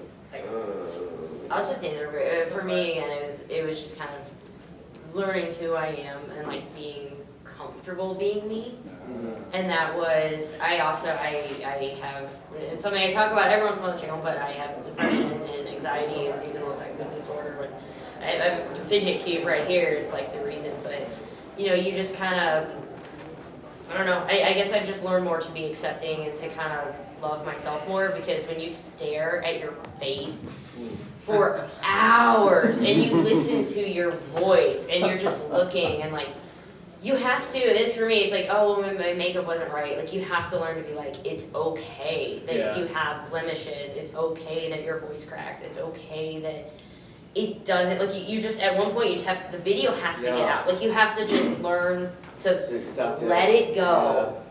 I'll just answer. For me, again, it was just kind of learning who I am and like being comfortable being me. And that was, I have, it's something I talk about every once in a while on the channel, but I have depression and anxiety and seasonal affective disorder. But I have a fidget cube right here is like the reason, but you just kind of, I don't know, I guess I've just learned more to be accepting and to kind of love myself more, because when you stare at your face for hours and you listen to your voice and you're just looking and like, you have to, it's for me, it's like, oh, well, my makeup wasn't right. Like, you have to learn to be like, it's okay that Yeah. you have blemishes. It's okay that your voice cracks. It's okay that, it doesn't, like, you just, at one point, you just have, the video has to get Yeah. out. Like, you have to just learn to To accept it. let it go.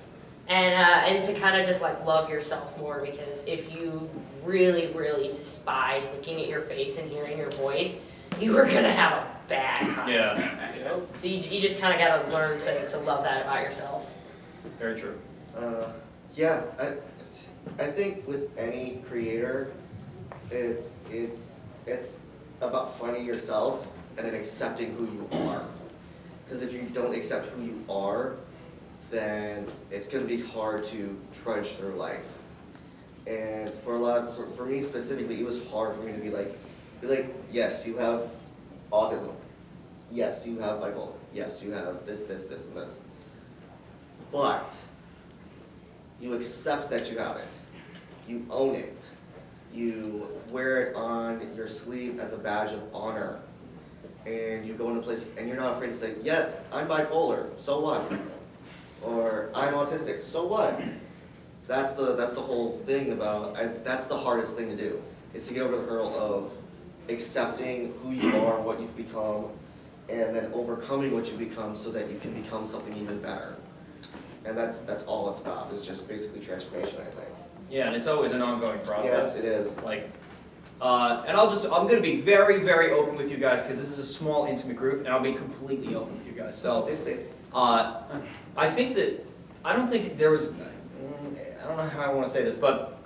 And to kind of just like love yourself more, because if you really, really despise looking at your face and hearing your voice, you are gonna have a bad time. Yeah, So you just kind of gotta learn to love that about yourself. very true. Yeah, I think with any creator, it's about finding yourself and then accepting who you are. Because if you don't accept who you are, then it's going to be hard to trudge through life. And for me specifically, it was hard for me to be like, yes, you have autism. Yes, you have bipolar. Yes, you have this, and this. But you accept that you have it. You own it. You wear it on your sleeve as a badge of honor. And you go into places and you're not afraid to say, yes, I'm bipolar, so what? Or I'm autistic, so what? That's the whole thing about, that's the hardest thing to do, is to get over the hurdle of accepting who you are, what you've become, and then overcoming what you become so that you can become something even better. And that's all it's about, is just basically transformation, I think. Yeah, and it's always an ongoing process. Yes, it is. Like, and I'm gonna be very, very open with you guys, because this is a small, intimate group, and I'll be completely open with you guys. So, Safe space. I think that, I don't think there was, I don't know how I want to say this, but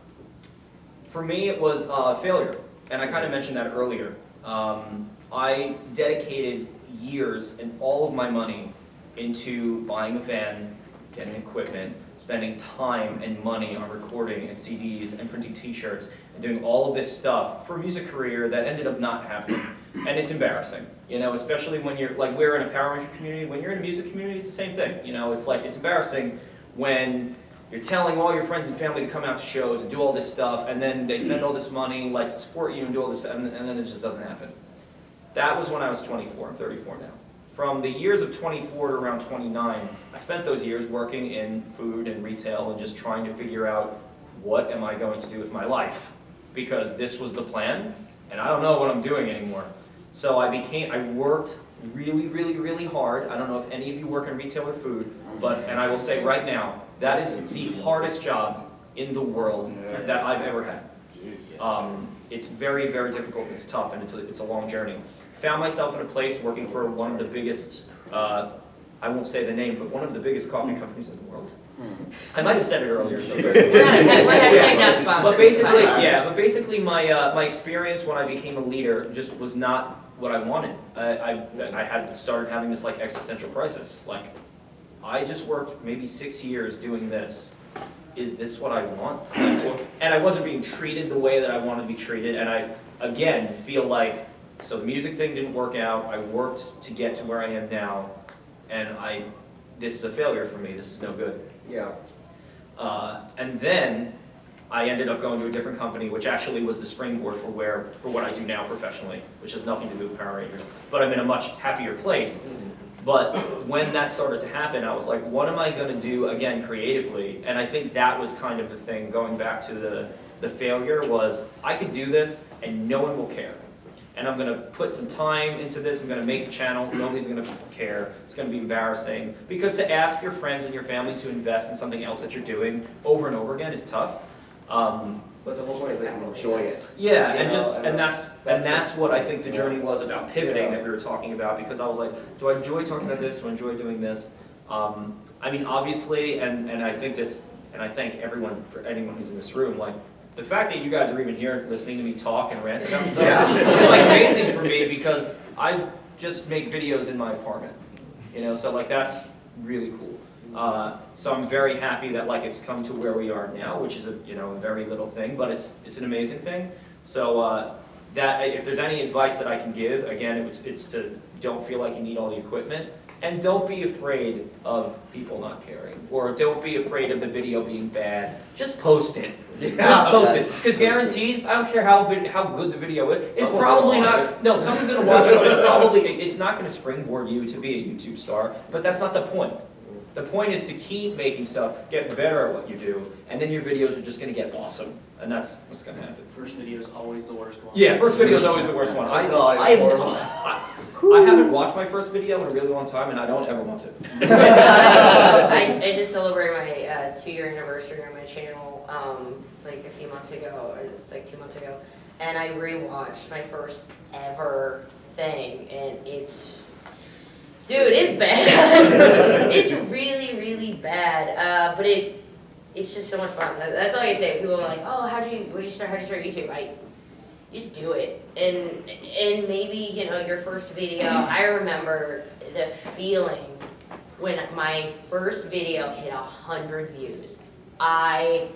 for me it was failure, and I kind of mentioned that earlier. I dedicated years and all of my money into buying a van, getting equipment, spending time and money on recording and CDs and printing t-shirts and doing all of this stuff for a music career that ended up not happening. And it's embarrassing, you know, especially when you're, like, we're in a Power Ranger community. When you're in a music community, it's the same thing. You know, it's like, it's embarrassing when you're telling all your friends and family to come out to shows and do all this stuff, and then they spend all this money, like, to support you and do all this, and then it just doesn't happen. That was when I was 24. I'm 34 now. From the years of 24 to around 29, I spent those years working in food and retail and just trying to figure out, what am I going to do with my life? Because this was the plan, and I don't know what I'm doing anymore. So I worked really, really, really hard. I don't know if any of you work in retail or food, and I will say right now, that is the hardest job in the world that I've ever had. It's very, very difficult, it's tough, and it's a long journey. Found myself in a place working for one of the biggest, I won't say the name, but one of the biggest coffee companies in the world. I might have said it earlier. So We're hashtag not sponsored. But basically, my experience when I became a leader just was not what I wanted. I had started having this like existential crisis. Like, I just worked maybe 6 years doing this. Is this what I want? And I wasn't being treated the way that I wanted to be treated. And I, again, feel like, so the music thing didn't work out. I worked to get to where I am now, and this is a failure for me. This is no good. Yeah. And then I ended up going to a different company, which actually was the springboard for what I do now professionally, which has nothing to do with Power Rangers. But I'm in a much happier place. But when that started to happen, I was like, what am I going to do again creatively? And I think that was kind of the thing, going back to the failure, was I could do this and no one will care. And I'm going to put some time into this. I'm going to make a channel. Nobody's going to care. It's going to be embarrassing. Because to ask your friends and your family to invest in something else that you're doing over and over again is tough. But the whole point is that you enjoy it. Yeah, You know, and that's what I think the journey was about, pivoting, that we were talking about. Because I was like, do I enjoy talking about this? Do I enjoy doing this? I mean, obviously, and I think this, and I thank everyone, for anyone who's in this room, like, the fact that you guys are even here listening to me talk and rant about stuff is like amazing for me, because I just make videos in my apartment, you know, so like that's really cool. So I'm very happy that like it's come to where we are now, which is a very little thing, but it's an amazing thing. So that if there's any advice that I can give, again, it's to don't feel like you need all the equipment. And don't be afraid of people not caring, or don't be afraid of the video being bad. Just post it. Just post it, because guaranteed, I don't care how good the video is, it's probably not. No, someone's gonna watch it, but it's not gonna springboard you to be a YouTube star. But that's not the point. The point is to keep making stuff, get better at what you do, and then your videos are just gonna get awesome. and that's what's gonna happen. First video is always the worst one. Yeah, first video is always the worst one. I haven't watched my first video in a really long time, and I don't ever want to. I just celebrated my 2-year anniversary on my channel like a few months ago, or like 2 months ago, and I rewatched my first ever thing, and it's, dude, it's bad. It's really, really bad, but it's just so much fun. That's all I can say. People are like, oh, how'd you start YouTube? You just do it, and maybe, you know, your first video, I remember the feeling when my first video hit 100 views. I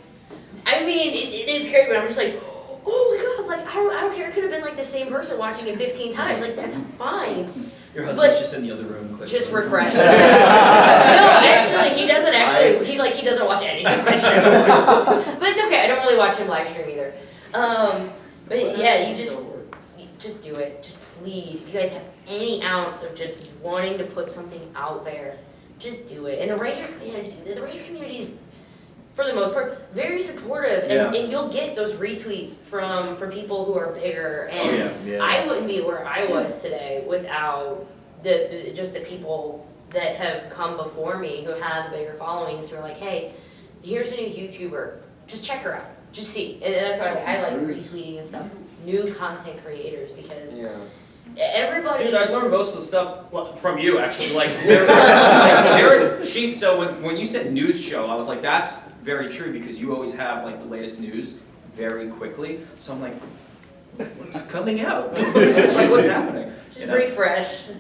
mean, it's crazy, but I'm just like, oh my god, like, I don't care, it could have been like the same person watching it 15 times, like, that's fine. Your husband's just in the other room. Just refresh. No, actually, he doesn't actually, he doesn't watch anything on my channel. But it's okay, I don't really watch him live stream either. But yeah, you just do it. Just please, if you guys have any ounce of just wanting to put something out there, just do it. And the Ranger community is, for the most part, very supportive, and you'll get those retweets from people who are bigger. And I wouldn't be where I was today without just the people that have come before me who have the bigger followings, who are like, hey, here's a new YouTuber, just check her out. Just see, and that's why I like retweeting and stuff. New content creators, because everybody. Dude, I learned most of the stuff from you, actually. Like, so when you said news show, I was like, that's very true, because you always have like the latest news very quickly. So I'm like, what's coming out? Like, what's happening? Just refresh.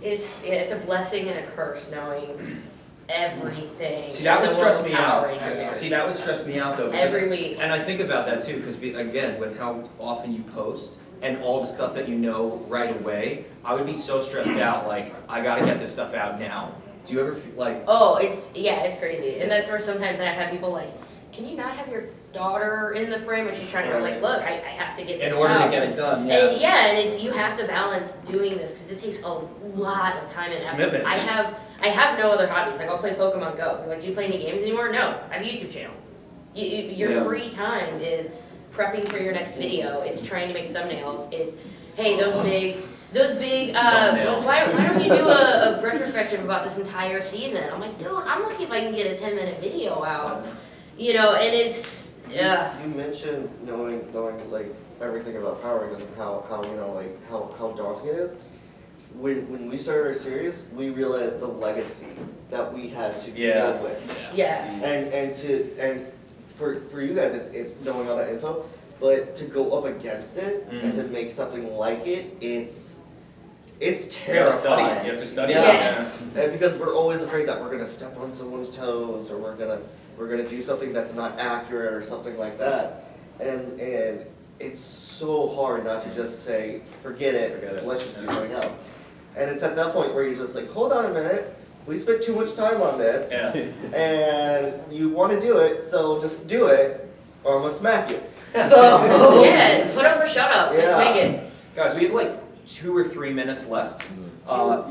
It's a blessing and a curse knowing everything. See, that would stress me out. News. See, that would stress me out though. Every week. And I think about that too, because again, with how often you post and all the stuff that you know right away, I would be so stressed out. Like, I gotta get this stuff out now. Do you ever feel like? Oh, it's crazy, and that's where sometimes I've had people like, can you not have your daughter in the frame? And she's trying to like, look, I have to get this out. In order to get it done, And it's you have to balance doing this, because this takes a lot of time and effort. Commitment. I have no other hobbies. Like, I'll play Pokemon Go. You're like, do you play any games anymore? No, I have a YouTube channel. Your free time is prepping for your next video. It's trying to make thumbnails. It's, hey, those big, why don't you do a retrospective about this entire season? I'm like, dude, I'm lucky if I can get a 10-minute video out. You know, and it's, You mentioned knowing like everything about Power Rangers and how you know, like how daunting it is. When we started our series, we realized the legacy that we had to deal with. And for you guys, it's knowing all that info, but to go up against it and to make something like it, it's terrifying. You have to study. And because we're always afraid that we're gonna step on someone's toes, or we're gonna do something that's not accurate or something like that. And it's so hard not to just say, forget it. Let's just do something else. And it's at that point where you're just like, hold on a minute, we spent too much time on this, and you want to do it, so just do it, or I'm gonna smack you. So put up or shut up. Just make it. Guys, we have like 2 or 3 minutes left. Let's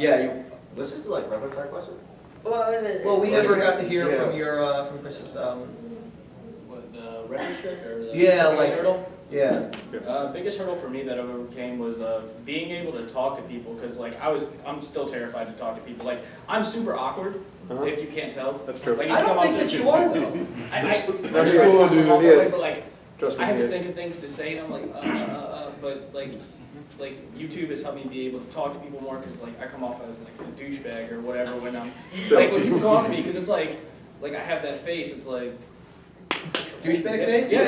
just do like rapid fire questions. What was it? Well, we never got to hear from your from Chris's. What, the retrospect or the like hurdle? Yeah. Biggest hurdle for me that I overcame was being able to talk to people, because like I'm still terrified to talk to people. Like, I'm super awkward, if you can't tell. That's true. Like, I don't think that you are though. That's cool, dude. Yes. But like, Trust me. I have to think of things to say, and I'm like, but like YouTube has helped me be able to talk to people more, because like I come off as like a douchebag or whatever when I'm like when people come up to me, because it's like I have that face. It's like. Douchebag face? Yeah. I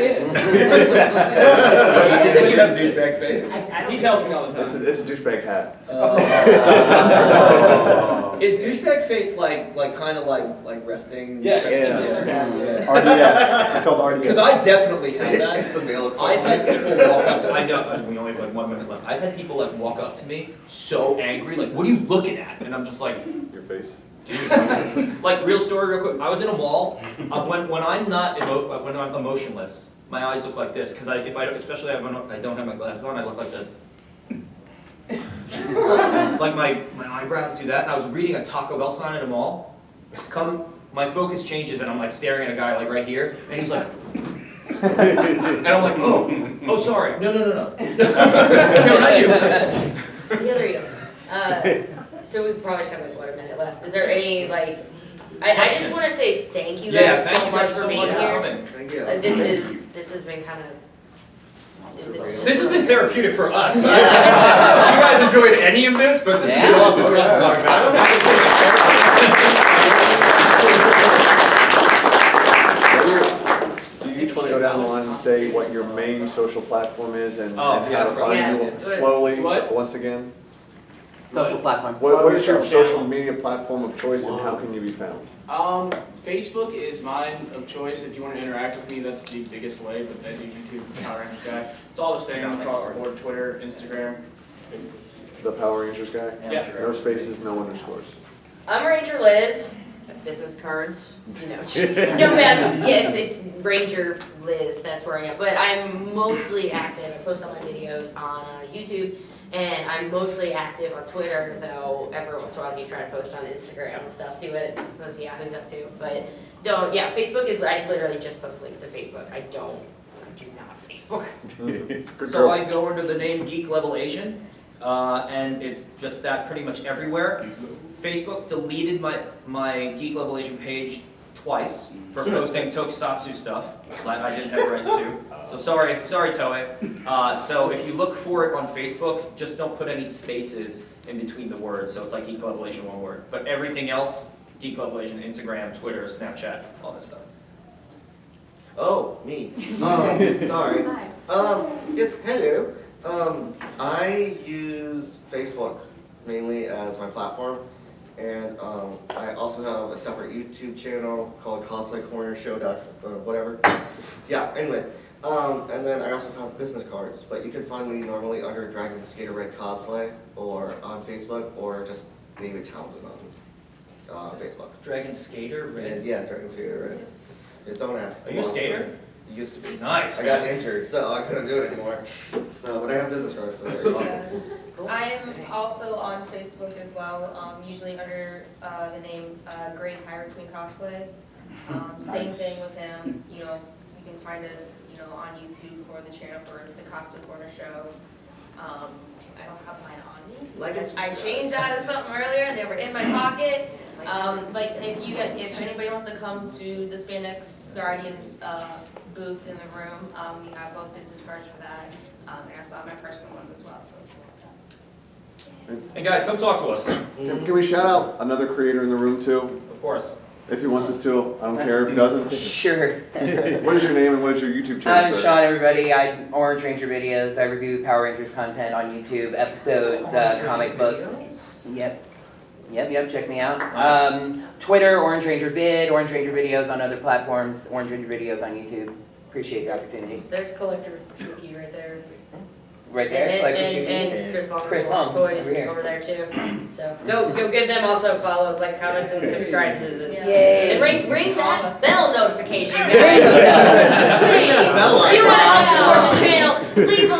think you have a douchebag face. He tells me all the time. It's a douchebag hat. Is douchebag face like kind of like resting? Yeah. RDF. It's called RDF. Because I definitely have that. It's the male I've had equivalent. people walk up to. I know we only have like 1 minute left. I've had people like walk up to me so angry, like, "What are you looking at?" And I'm just like, Your face. dude. Like, real story, real quick. I was in a mall. When I'm not when I'm emotionless, my eyes look like this. Because especially when I don't have my glasses on, I look like this. Like my eyebrows do that. And I was reading a Taco Bell sign at a mall. My focus changes and I'm like staring at a guy like right here, and he's like, And I'm like, oh, sorry, no. No, not you. The other you. So we probably should have like, what, a minute left. Is there any, like, I just want to say thank you Yeah, guys thank so you much guys for so being much for here. coming. Thank you. This has been kind of. This has been therapeutic for us. I don't know if you guys enjoyed any of this, but this has been awesome for us to talk about. Do you each want to go down the line and say what your main social platform is and Oh, and yeah, how to find yeah. you slowly, What? once again? Social platform. What is your social media platform of choice and how can you be found? Facebook is mine of choice. If you want to interact with me, that's the biggest way, but then YouTube, Power Rangers guy. It's all the same across the board, Twitter, Instagram, Facebook. The Power Rangers guy? Yeah. No spaces, no underscores. I'm Ranger Liz. I have business cards, you know. No, man. Yeah, it's Ranger Liz. That's where I am. But I'm mostly active. I post all my videos on YouTube, and I'm mostly active on Twitter. Though every once in a while, I do try to post on Instagram and stuff. See what who's up to. But don't. Yeah, Facebook is. I literally just post links to Facebook. I do not Facebook. Good So girl. I go under the name Geek Level Asian, and it's just that pretty much everywhere. Facebook deleted my Geek Level Asian page twice for posting tokusatsu stuff that I didn't have rights to. So sorry Toei. So if you look for it on Facebook, just don't put any spaces in between the words. So it's like Geek Level Asian, one word. But everything else, Geek Level Asian, Instagram, Twitter, Snapchat, all that stuff. Oh, me. Sorry. Yes, hello. I use Facebook mainly as my platform, and I also have a separate YouTube channel called Cosplay Corner Show. Whatever. Yeah. Anyways, and then I also have business cards, but you can find me normally under Dragon Skater Red Cosplay, or on Facebook, or just David Townsend on Facebook. Dragon Skater, Red. Yeah, Dragon Skater Red. Yeah, don't ask. Are you a skater? Used to be. Nice. I got injured, so I couldn't do it anymore. So, but I have business cards, so it's awesome. I am also on Facebook as well, usually under the name Great Pirate Queen Cosplay. Same thing with him, you know, you can find us, you know, on YouTube for the channel for the Cosplay Corner Show. I don't have mine on me. Like it's. I changed out of something earlier and they were in my pocket. But if anybody wants to come to the Spandex Guardians booth in the room, we have both business cards for that, and I also have my personal ones as well, so. Hey guys, come talk to us. Can we shout out another creator in the room too? Of course. If he wants us to, I don't care if he doesn't. Sure. What is your name and what is your YouTube channel, I'm sir? Sean, everybody. I Orange Ranger videos. I review Power Rangers content on YouTube, episodes, comic books. Yep. Check me out. Nice. Twitter, Orange Ranger Vid, Orange Ranger videos on other platforms, Orange Ranger videos on YouTube. Appreciate the opportunity. There's Collector Shuki right there. Right there, like the shooting. And Chris Long Chris from Lost Long, Toys over here. over there too. So go give them also follows, like, comments, and subscribes. Yay. And ring that bell notification, guys. Ring the bell. Please. Bell If you want to help icon. support the channel, leave a